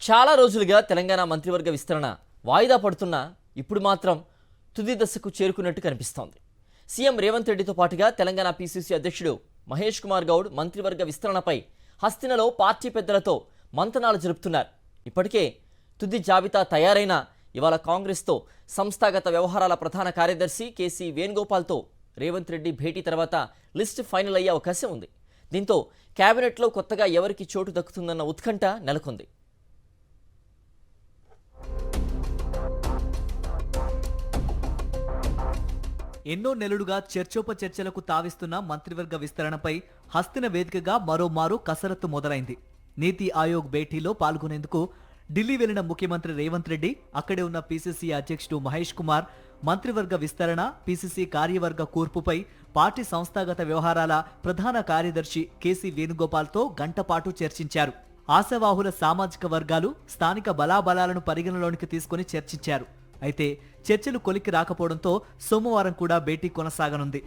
చాలా రోజులుగా తెలంగాణ మంత్రివర్గ విస్తరణ వాయిదా పడుతున్నా ఇప్పుడు మాత్రం తుది దశకు చేరుకున్నట్టు కనిపిస్తోంది. సీఎం రేవంత్ రెడ్డితో పాటుగా తెలంగాణ పీసీసీ అధ్యక్షుడు మహేష్ కుమార్ గౌడ్ మంత్రివర్గ విస్తరణపై హస్తినలో పార్టీ పెద్దలతో మంతనాలు జరుపుతున్నారు. ఇప్పటికే తుది జాబితా తయారైన ఇవాళ కాంగ్రెస్తో సంస్థాగత వ్యవహారాల ప్రధాన కార్యదర్శి కేసీ వేణుగోపాల్తో రేవంత్ రెడ్డి భేటీ తర్వాత లిస్ట్ ఫైనల్ అయ్యే అవకాశం ఉంది. దీంతో కేబినెట్లో కొత్తగా ఎవరికి చోటు దక్కుతుందన్న ఉత్కంఠ నెలకొంది. ఎన్నో నెలలుగా చర్చోపచర్చలకు తావిస్తున్న మంత్రివర్గ విస్తరణపై హస్తిన వేదికగా మరోమారు కసరత్తు మొదలైంది. నీతి ఆయోగ్ భేటీలో పాల్గొనేందుకు ఢిల్లీ వెళ్లిన ముఖ్యమంత్రి రేవంత్ రెడ్డి, అక్కడే ఉన్న పీసీసీ అధ్యక్షుడు మహేష్ కుమార్ మంత్రివర్గ విస్తరణ, పీసీసీ కార్యవర్గ కూర్పుపై పార్టీ సంస్థాగత వ్యవహారాల ప్రధాన కార్యదర్శి కేసీ వేణుగోపాల్తో గంటపాటు చర్చించారు. ఆశావాహుల సామాజిక వర్గాలు, స్థానిక బలాబలాలను పరిగణలోనికి తీసుకుని చర్చించారు. అయితే చర్చలు కొలిక్కి రాకపోవడంతో సోమవారం కూడా భేటీ కొనసాగనుంది.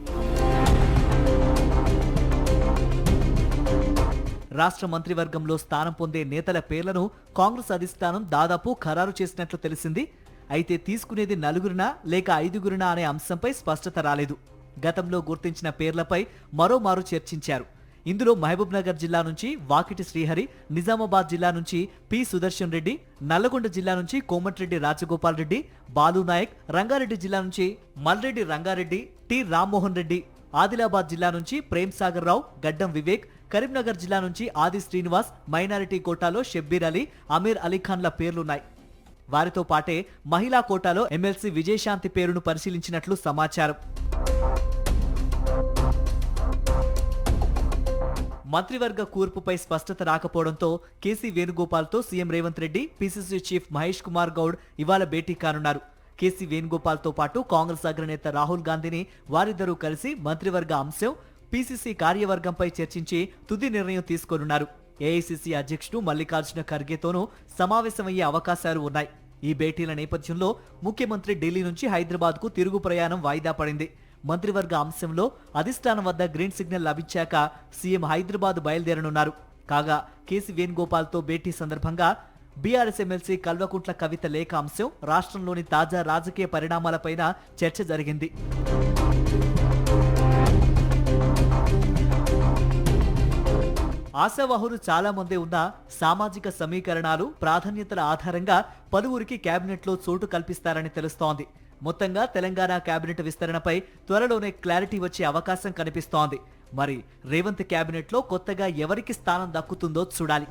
రాష్ట్ర మంత్రివర్గంలో స్థానం పొందే నేతల పేర్లను కాంగ్రెస్ అధిష్టానం దాదాపు ఖరారు చేసినట్లు తెలిసింది. అయితే తీసుకునేది నలుగురినా లేక ఐదుగురినా అనే అంశంపై స్పష్టత రాలేదు. గతంలో గుర్తించిన పేర్లపై మరోమారు చర్చించారు. ఇందులో మహబూబ్ నగర్ జిల్లా నుంచి వాకిటి శ్రీహరి, నిజామాబాద్ జిల్లా నుంచి పి సుదర్శన్ రెడ్డి, నల్లగొండ జిల్లా నుంచి కోమటిరెడ్డి రాజగోపాల్ రెడ్డి, బాలు నాయక్, రంగారెడ్డి జిల్లా నుంచి మల్రెడ్డి రంగారెడ్డి, టి రామ్మోహన్ రెడ్డి, ఆదిలాబాద్ జిల్లా నుంచి ప్రేమ్ సాగర్ రావు, గడ్డం వివేక్, కరీంనగర్ జిల్లా నుంచి ఆది శ్రీనివాస్, మైనారిటీ కోటాలో షబ్బీర్ అలీ, అమీర్ అలీఖాన్ల పేర్లున్నాయి. వారితో పాటే మహిళా కోటాలో ఎమ్మెల్సీ విజయశాంతి పేరును పరిశీలించినట్లు సమాచారం. మంత్రివర్గ కూర్పుపై స్పష్టత రాకపోవడంతో కేసీ వేణుగోపాల్తో CM Revanth Reddy, PCC chief Mahesh Kumar Goud ఇవాళ భేటీ కానున్నారు. కేసీ వేణుగోపాల్తో పాటు కాంగ్రెస్ అగ్రనేత రాహుల్ గాంధీని వారిద్దరూ కలిసి మంత్రివర్గ అంశం, పీసీసీ కార్యవర్గంపై చర్చించి తుది నిర్ణయం తీసుకోనున్నారు. ఏఐసీసీ అధ్యక్షుడు మల్లికార్జున ఖర్గేతోనూ సమావేశమయ్యే అవకాశాలు ఉన్నాయి. ఈ భేటీల నేపథ్యంలో ముఖ్యమంత్రి ఢిల్లీ నుంచి హైదరాబాద్కు తిరుగు ప్రయాణం వాయిదా పడింది. మంత్రివర్గ అంశంలో అధిష్టానం వద్ద గ్రీన్ సిగ్నల్ లభించాక సీఎం హైదరాబాద్ బయలుదేరనున్నారు. కాగా కేసీ వేణుగోపాల్తో భేటీ సందర్భంగా బీఆర్ఎస్ ఎమ్మెల్సీ కల్వకుంట్ల కవిత లేఖ అంశం, రాష్ట్రంలోని తాజా రాజకీయ పరిణామాలపైన చర్చ జరిగింది. ఆశావాహులు చాలా మంది ఉన్న సామాజిక సమీకరణాలు, ప్రాధాన్యతల ఆధారంగా పలువురికి కేబినెట్లో చోటు కల్పిస్తారని తెలుస్తోంది. మొత్తంగా తెలంగాణ కేబినెట్ విస్తరణపై త్వరలోనే క్లారిటీ వచ్చే అవకాశం కనిపిస్తోంది. మరి రేవంత్ కేబినెట్లో కొత్తగా ఎవరికి స్థానం దక్కుతుందో చూడాలి.